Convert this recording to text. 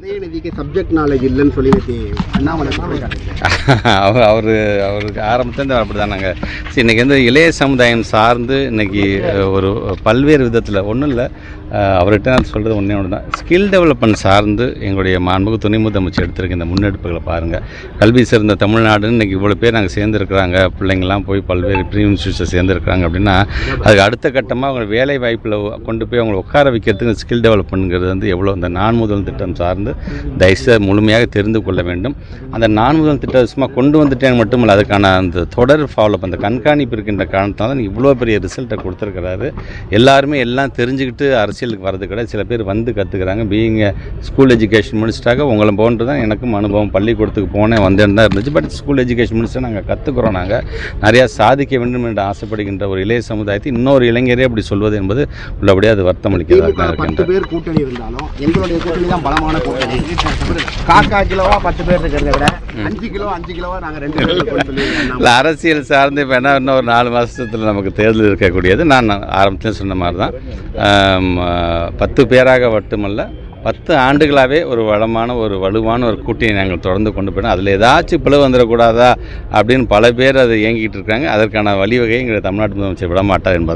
உதயநிதிக்கு subject knowledge இல்லைன்னு சொல்லி அண்ணாமலை அவருக்கு ஆரம்பத்துலேருந்து அப்படி தான் நாங்கள் இன்றைக்கி வந்து இளைய சமுதாயம் சார்ந்து இன்றைக்கி ஒரு பல்வேறு விதத்தில் ஒன்றும் இல்லை, அவர்கிட்ட நான் சொல்கிறது ஒன்று தான், ஸ்கில் டெவலப்மெண்ட் சார்ந்து எங்களுடைய மாண்புக்கு துணை முதலமைச்சர் எடுத்திருக்க இந்த முன்னெடுப்புகளை பாருங்கள். கல்வி சிறந்த தமிழ்நாடுன்னு இன்றைக்கி இவ்வளோ பேர் நாங்கள் சேர்ந்துருக்குறாங்க, பிள்ளைங்கள்லாம் போய் பல்வேறு ப்ரீ இன்ஸ்டியூஷன் சேர்ந்துருக்குறாங்க அப்படின்னா அதுக்கு அடுத்த கட்டமாக அவங்க வேலை வாய்ப்பில் கொண்டு போய் அவங்களை உட்கார வைக்கிறதுக்கு ஸ்கில் டெவலப்மெண்ட்ங்கிறது வந்து எவ்வளோ இந்த நான் முதல் திட்டம் சார்ந்து தயவுசெய்து முழுமையாக தெரிந்து கொள்ள வேண்டும். அந்த நான் முதல் திட்டம் சும்மா கொண்டு வந்துட்டேன் மட்டும் இல்லை, அதுக்கான அந்த தொடர் ஃபாலோஅப் அந்த கண்காணிப்பு இருக்கின்ற காரணத்தால் இவ்வளோ பெரிய ரிசல்ட்டை கொடுத்துருக்கிறாரு. எல்லாருமே எல்லாம் தெரிஞ்சுக்கிட்டு அரசியலுக்கு வரது கிடையாது, சில பேர் வந்து கற்றுக்கிறாங்க. பீயிங் ஸ்கூல் எஜுகேஷன் முடிச்சிட்டாக்க உங்களை போன்று தான் எனக்கும் அனுபவம், பள்ளிக்கூடத்துக்கு போனேன் வந்தேன்னு தான் இருந்துச்சு. பட் ஸ்கூல் எஜுகேஷன் முடிச்சா நாங்கள் கற்றுக்குறோம், நாங்கள் நிறையா சாதிக்க வேண்டும் என்று ஆசைப்படுகின்ற ஒரு இளைய சமுதாயத்தை இன்னொரு இளைஞரே அப்படி சொல்வது என்பது உள்ளபடியே அது வருத்தம் அளிக்கிறதா இருக்கின்ற. 10 பேர் கூட்டணி இருந்தாலும் எங்களுடைய கூட்டணி தான் பலமான கூட்டணி. காக்கா கிலோவா 10 பேர் இருக்கிறத விட 5 கிலோவா நாங்கள் 2 பேர் சொல்லி இல்லை, அரசியல் சார்ந்து இப்போ என்ன இன்னும் ஒரு 4 மாதத்தில் நமக்கு தேர்தல் இருக்கக்கூடியது. நான் ஆரம்பத்தில் சொன்ன மாதிரி தான் 10 பேராக மட்டுமல்ல 10 ஆண்டுகளாகவே ஒரு வலுவான ஒரு கூட்டணி நாங்கள் தொடர்ந்து கொண்டு போயிடும். அதில் ஏதாச்சும் பிளவு வந்துடக்கூடாதா அப்படின்னு பல பேர் அதை இயங்கிட்டு இருக்காங்க. அதற்கான வழிவகையை எங்கள் தமிழ்நாட்டு முதலமைச்சர் விடமாட்டார் என்பதை